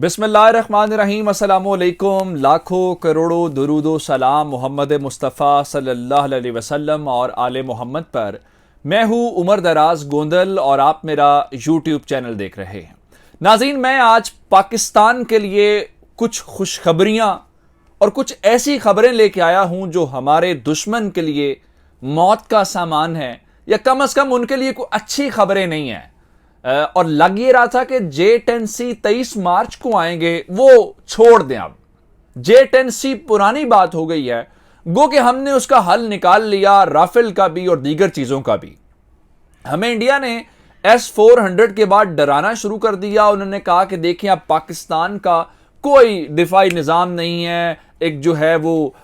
बिस्मिल्लाहिर्रहमानिर्रहीम अस्सलामुअलैकुम। लाखों करोड़ों दुरूदो सलाम मोहम्मद मुस्तफ़ा सल्लल्लाहु अलैहि वसल्लम और आले मोहम्मद पर। मैं हूँ उमर दराज गोंदल और आप मेरा यूट्यूब चैनल देख रहे हैं। नाज़रीन, मैं आज पाकिस्तान के लिए कुछ खुशखबरियाँ और कुछ ऐसी खबरें लेके आया हूँ जो हमारे दुश्मन के लिए मौत का सामान है, या कम से कम उनके लिए कोई अच्छी खबरें नहीं है। और लग ये रहा था कि J10C 23 मार्च को आएंगे, वो छोड़ दें। अब J10C पुरानी बात हो गई है, गो कि हमने उसका हल निकाल लिया, राफेल का भी और दीगर चीजों का भी। हमें इंडिया ने S-400 के बाद डराना शुरू कर दिया। उन्होंने कहा कि देखिए, अब पाकिस्तान का कोई दिफाई निज़ाम नहीं है, एक जो है वो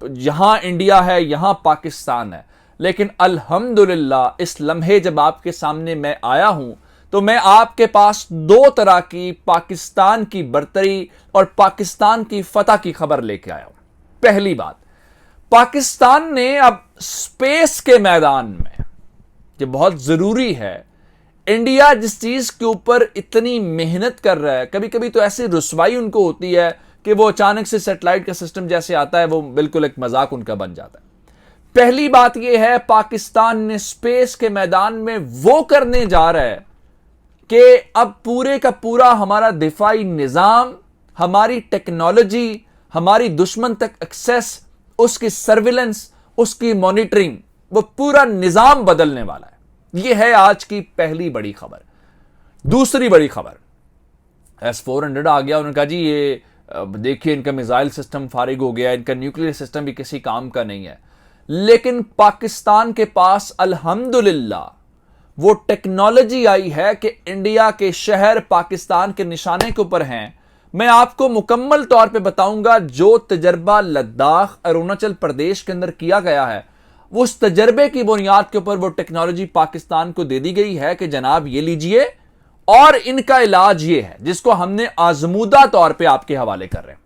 यहां इंडिया है, यहां पाकिस्तान है। लेकिन अल्हम्दुलिल्लाह इस लम्हे जब आपके सामने मैं आया हूं तो मैं आपके पास दो तरह की पाकिस्तान की बर्तरी और पाकिस्तान की फतह की खबर लेके आया हूं। पहली बात, पाकिस्तान ने अब स्पेस के मैदान में, ये बहुत जरूरी है, इंडिया जिस चीज के ऊपर इतनी मेहनत कर रहा है, कभी कभी तो ऐसी रुसवाई उनको होती है कि वो अचानक से सैटेलाइट का सिस्टम जैसे आता है, वो बिल्कुल एक मजाक उनका बन जाता है। पहली बात यह है, पाकिस्तान ने स्पेस के मैदान में वो करने जा रहा है कि अब पूरे का पूरा हमारा दिफाई निजाम, हमारी टेक्नोलॉजी, हमारी दुश्मन तक एक्सेस, उसकी सर्विलेंस, उसकी मॉनिटरिंग, वो पूरा निजाम बदलने वाला है। यह है आज की पहली बड़ी खबर। दूसरी बड़ी खबर, S-400 आ गया। उन्होंने कहा जी ये देखिए, इनका मिसाइल सिस्टम फारिग हो गया, इनका न्यूक्लियर सिस्टम भी किसी काम का नहीं है। लेकिन पाकिस्तान के पास अल्हम्दुलिल्लाह वो टेक्नोलॉजी आई है कि इंडिया के शहर पाकिस्तान के निशाने के ऊपर हैं। मैं आपको मुकम्मल तौर पे बताऊंगा, जो तजर्बा लद्दाख अरुणाचल प्रदेश के अंदर किया गया है, उस तजर्बे की बुनियाद के ऊपर वो टेक्नोलॉजी पाकिस्तान को दे दी गई है कि जनाब ये लीजिए, और इनका इलाज ये है, जिसको हमने आजमूदा तौर पर आपके हवाले कर रहे हैं।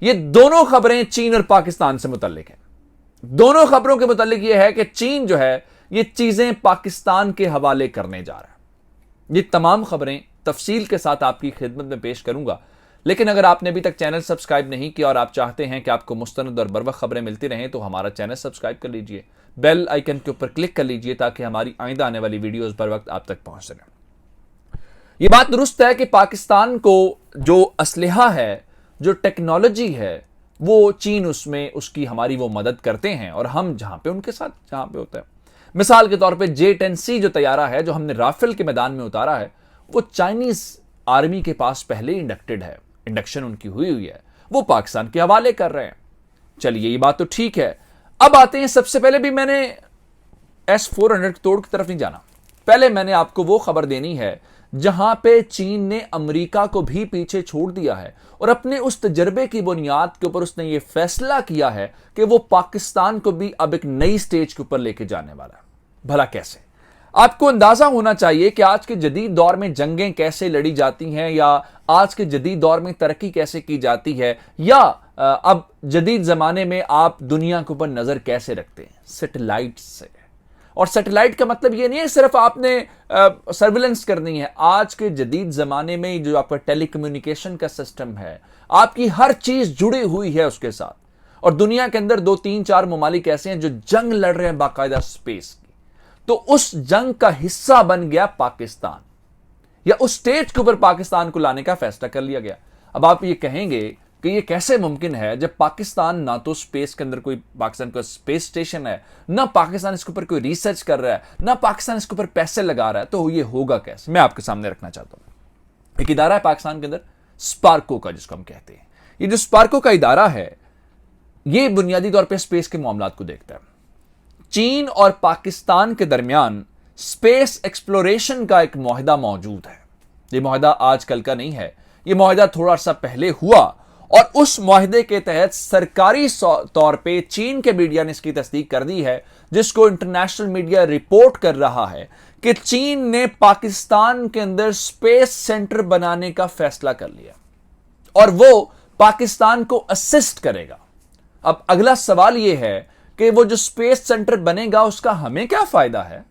ये दोनों खबरें चीन और पाकिस्तान से मुतल्लिक है। दोनों खबरों के मुतल्लिक यह है कि चीन जो है ये चीजें पाकिस्तान के हवाले करने जा रहा है। ये तमाम खबरें तफसील के साथ आपकी खिदमत में पेश करूंगा। लेकिन अगर आपने अभी तक चैनल सब्सक्राइब नहीं किया और आप चाहते हैं कि आपको मुस्तनद और बरवक्त खबरें मिलती रहें, तो हमारा चैनल सब्सक्राइब कर लीजिए, बेल आइकन के ऊपर क्लिक कर लीजिए, ताकि हमारी आइंदा आने वाली वीडियोस बर वक्त आप तक पहुंच सकें। यह बात दुरुस्त है कि पाकिस्तान को जो असलहा है, जो टेक्नोलॉजी है, वो चीन उसमें उसकी हमारी वो मदद करते हैं, और हम जहां पे उनके साथ जहां पे होता है। मिसाल के तौर पे J10C जो तैयारा है, जो हमने राफेल के मैदान में उतारा है, वो चाइनीज आर्मी के पास पहले इंडक्टेड है, इंडक्शन उनकी हुई है, वो पाकिस्तान के हवाले कर रहे हैं। चलिए, ये बात तो ठीक है। अब आते हैं, सबसे पहले भी मैंने S-400 तोड़ की तरफ नहीं जाना, पहले मैंने आपको वो खबर देनी है जहां पे चीन ने अमेरिका को भी पीछे छोड़ दिया है, और अपने उस तजर्बे की बुनियाद के ऊपर उसने ये फैसला किया है कि वो पाकिस्तान को भी अब एक नई स्टेज के ऊपर लेके जाने वाला है। भला कैसे? आपको अंदाजा होना चाहिए कि आज के जदीद दौर में जंगें कैसे लड़ी जाती हैं, या आज के जदीद दौर में तरक्की कैसे की जाती है, या अब जदीद जमाने में आप दुनिया के ऊपर नजर कैसे रखते हैं, सैटेलाइट से। और सैटेलाइट का मतलब ये नहीं है सिर्फ आपने सर्विलेंस करनी है। आज के जदीद जमाने में जो आपका टेलीकम्युनिकेशन का सिस्टम है, आपकी हर चीज जुड़ी हुई है उसके साथ। और दुनिया के अंदर 2-3-4 ममालिक ऐसे हैं जो जंग लड़ रहे हैं बाकायदा स्पेस की, तो उस जंग का हिस्सा बन गया पाकिस्तान, या उस स्टेज के ऊपर पाकिस्तान को लाने का फैसला कर लिया गया। अब आप ये कहेंगे कि ये कैसे मुमकिन है, जब पाकिस्तान ना तो स्पेस के अंदर कोई पाकिस्तान का स्पेस स्टेशन है, ना पाकिस्तान इसके ऊपर कोई रिसर्च कर रहा है, ना पाकिस्तान इसके ऊपर पैसे लगा रहा है, तो ये होगा कैसे? मैं आपके सामने रखना चाहता हूं। एक इदारा है पाकिस्तान के अंदर, स्पार्को का, जिसको हम कहते हैं। ये जो स्पार्को का इदारा है, ये बुनियादी तौर पर स्पेस के मामलात को देखता है। चीन और पाकिस्तान के दरमियान स्पेस एक्सप्लोरेशन का एक मुआहदा मौजूद है। यह मुआहदा आजकल का नहीं है, यह मुआहदा थोड़ा सा पहले हुआ, और उस मुआहदे के तहत सरकारी तौर पे चीन के मीडिया ने इसकी तस्दीक कर दी है, जिसको इंटरनेशनल मीडिया रिपोर्ट कर रहा है कि चीन ने पाकिस्तान के अंदर स्पेस सेंटर बनाने का फैसला कर लिया, और वो पाकिस्तान को असिस्ट करेगा। अब अगला सवाल यह है कि वो जो स्पेस सेंटर बनेगा उसका हमें क्या फायदा है,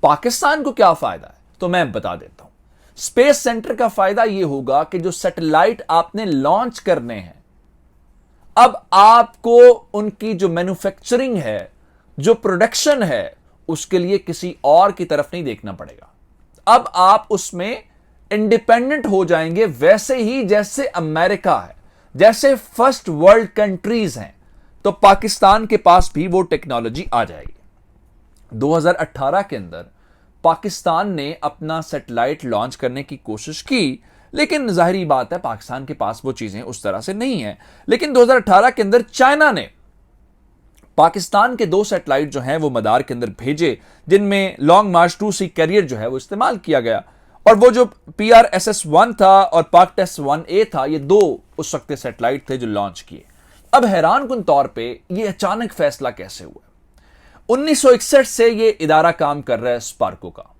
पाकिस्तान को क्या फायदा है? तो मैं बता देता हूं। स्पेस सेंटर का फायदा यह होगा कि जो सैटेलाइट आपने लॉन्च करने हैं, अब आपको उनकी जो मैन्युफैक्चरिंग है, जो प्रोडक्शन है, उसके लिए किसी और की तरफ नहीं देखना पड़ेगा। अब आप उसमें इंडिपेंडेंट हो जाएंगे, वैसे ही जैसे अमेरिका है, जैसे फर्स्ट वर्ल्ड कंट्रीज हैं। तो पाकिस्तान के पास भी वो टेक्नोलॉजी आ जाएगी। 2018 के अंदर पाकिस्तान ने अपना सैटेलाइट लॉन्च करने की कोशिश की, लेकिन जाहिर बात है पाकिस्तान के पास वो चीजें उस तरह से नहीं है। लेकिन 2018 के अंदर चाइना ने पाकिस्तान के 2 सैटेलाइट जो हैं वो मदार के अंदर भेजे, जिनमें लॉन्ग मार्च 2C कैरियर जो है वो इस्तेमाल किया गया। और वो जो PRSS-1 था और PAK-TES-1A था, ये 2 उस वक्त सैटेलाइट थे जो लॉन्च किए। अब हैरान कुन तौर पे ये अचानक फैसला कैसे हुआ? 1961 से ये इदारा काम कर रहा है स्पार्को का,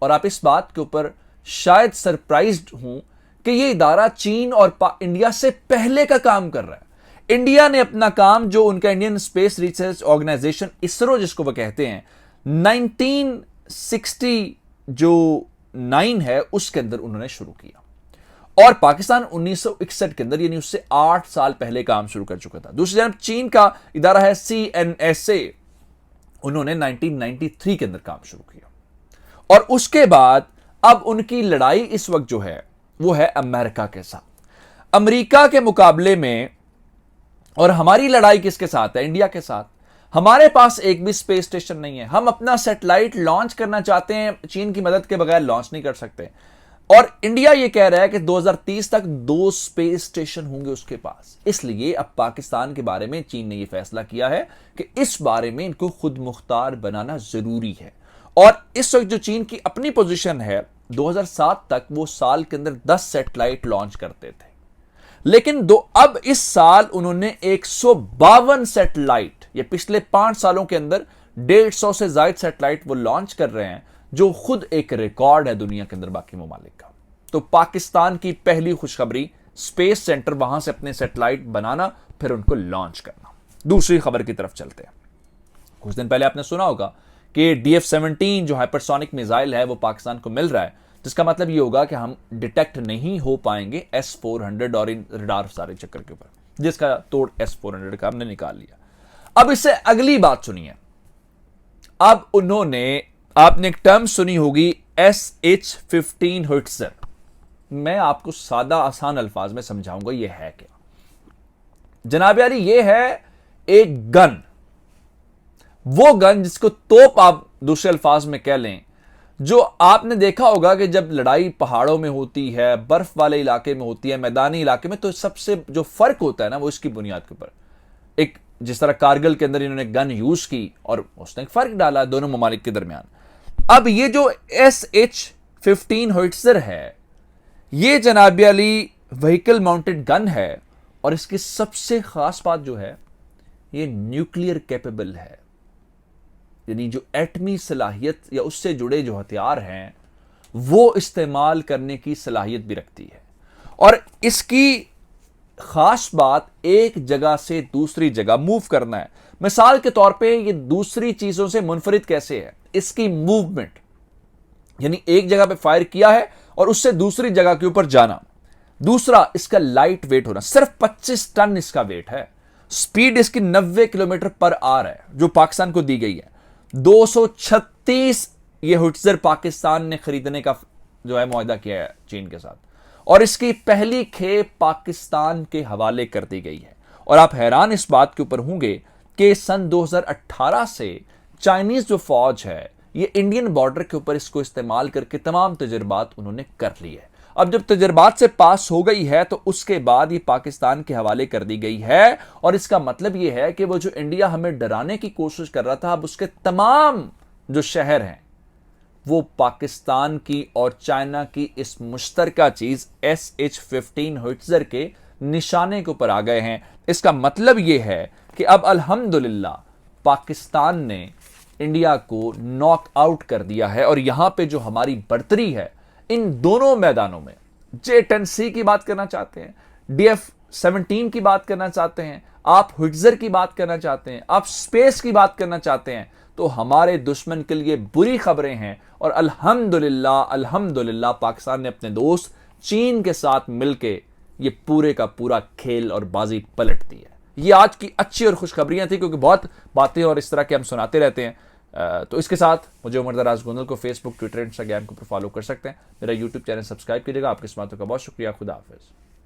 और आप इस बात के ऊपर शायद सरप्राइज्ड हूं कि ये इदारा चीन और इंडिया से पहले का काम कर रहा है। इंडिया ने अपना काम, जो उनका Indian Space Research Organisation ISRO जिसको वो कहते हैं, 1969 है उसके अंदर उन्होंने शुरू किया, और पाकिस्तान 1961 के अंदर यानी उससे 8 साल पहले काम शुरू कर चुका था। दूसरी तरफ चीन का इदारा है CNSA, उन्होंने 1993 के अंदर काम शुरू किया। और उसके बाद अब उनकी लड़ाई इस वक्त जो है वो है अमेरिका के साथ। अमेरिका के मुकाबले में और हमारी लड़ाई किसके साथ है? इंडिया के साथ। हमारे पास एक भी स्पेस स्टेशन नहीं है। हम अपना सैटेलाइट लॉन्च करना चाहते हैं, चीन की मदद के बगैर लॉन्च नहीं कर सकते। और इंडिया ये कह रहा है कि 2030 तक 2 स्पेस स्टेशन होंगे उसके पास। इसलिए अब पाकिस्तान के बारे में चीन ने यह फैसला किया है कि इस बारे में इनको खुद मुख्तार बनाना जरूरी है। और इस वक्त जो चीन की अपनी पोजीशन है, 2007 तक वो साल के अंदर 10 सैटेलाइट लॉन्च करते थे, लेकिन अब इस साल उन्होंने 152 सैटेलाइट, ये पिछले 5 सालों के अंदर 150 से ज्यादा सैटेलाइट वो लॉन्च कर रहे हैं, जो खुद एक रिकॉर्ड है दुनिया के अंदर बाकी ममालिक का। तो पाकिस्तान की पहली खुशखबरी, स्पेस सेंटर, वहां से अपने सैटेलाइट बनाना, फिर उनको लॉन्च करना। दूसरी खबर की तरफ चलते हैं। कुछ दिन पहले आपने सुना होगा कि DF-17 जो हाइपरसोनिक मिसाइल है वो पाकिस्तान को मिल रहा है, जिसका मतलब ये होगा कि हम डिटेक्ट नहीं हो पाएंगे S-400 और इन रडार सारे चक्कर के ऊपर, जिसका तोड़ S-400 का हमने निकाल लिया। अब इससे अगली बात सुनिए। अब आपने एक टर्म सुनी होगी SH-15 होइट्जर। मैं आपको सादा आसान अल्फाज में समझाऊंगा ये है क्या। जनाब यारी, ये है एक गन, वो गन जिसको तोप आप दूसरे अल्फाज में कह लें, जो आपने देखा होगा कि जब लड़ाई पहाड़ों में होती है, बर्फ वाले इलाके में होती है, मैदानी इलाके में, तो सबसे जो फर्क होता है ना, वो इसकी बुनियाद के ऊपर, एक जिस तरह कारगिल के अंदर इन्होंने गन यूज की और उसने एक फर्क डाला दोनों ममालिक के दरमियान। अब ये जो SH-15 होइट्जर है, ये जनाब अली व्हीकल माउंटेड गन है, और इसकी सबसे खास बात जो है, ये न्यूक्लियर कैपेबल है, यानी जो एटमी सलाहियत या उससे जुड़े जो हथियार हैं वो इस्तेमाल करने की सलाहियत भी रखती है। और इसकी खास बात एक जगह से दूसरी जगह मूव करना है। मिसाल के तौर पे ये दूसरी चीजों से मुनफरिद कैसे है? इसकी मूवमेंट, यानी एक जगह पे फायर किया है और उससे दूसरी जगह के ऊपर जाना। दूसरा, इसका लाइट वेट होना, सिर्फ 25 टन इसका वेट है। स्पीड इसकी 90 किलोमीटर पर आवर है, जो पाकिस्तान को दी गई है। 236 ये होइट्जर पाकिस्तान ने खरीदने का जो है मुआहदा किया है चीन के साथ, और इसकी पहली खेप पाकिस्तान के हवाले कर दी गई है। और आप हैरान इस बात के ऊपर होंगे कि सन 2018 से चाइनीज जो फौज है, ये इंडियन बॉर्डर के ऊपर इसको इस्तेमाल करके तमाम तजुर्बात उन्होंने कर ली है। अब जब तजुर्बात से पास हो गई है तो उसके बाद ये पाकिस्तान के हवाले कर दी गई है। और इसका मतलब ये है कि वो जो इंडिया हमें डराने की कोशिश कर रहा था, अब उसके तमाम जो शहर हैं वो पाकिस्तान की और चाइना की इस मुश्तरका चीज SH-15 होइट्जर के निशाने के ऊपर आ गए हैं। इसका मतलब यह है कि अब अल्हम्दुलिल्लाह पाकिस्तान ने इंडिया को नॉक आउट कर दिया है। और यहां पे जो हमारी बढ़तरी है इन दोनों मैदानों में, J-10C की बात करना चाहते हैं, DF-17 की बात करना चाहते हैं, आप होइट्जर की बात करना चाहते हैं, आप स्पेस की बात करना चाहते हैं, तो हमारे दुश्मन के लिए बुरी खबरें हैं। और अल्हम्दुलिल्लाह अल्हम्दुलिल्लाह पाकिस्तान ने अपने दोस्त चीन के साथ मिलके ये पूरे का पूरा खेल और बाजी पलट दी है। ये आज की अच्छी और खुशखबरियां थी, क्योंकि बहुत बातें और इस तरह के हम सुनाते रहते हैं। तो इसके साथ मुझे उमर दराज गोंदल को फेसबुक, ट्विटर, इंस्टाग्राम को फॉलो कर सकते हैं। मेरा यूट्यूब चैनल सब्सक्राइब कीजिएगा। आपकी इस बातों का बहुत शुक्रिया। खुदा हाफिज।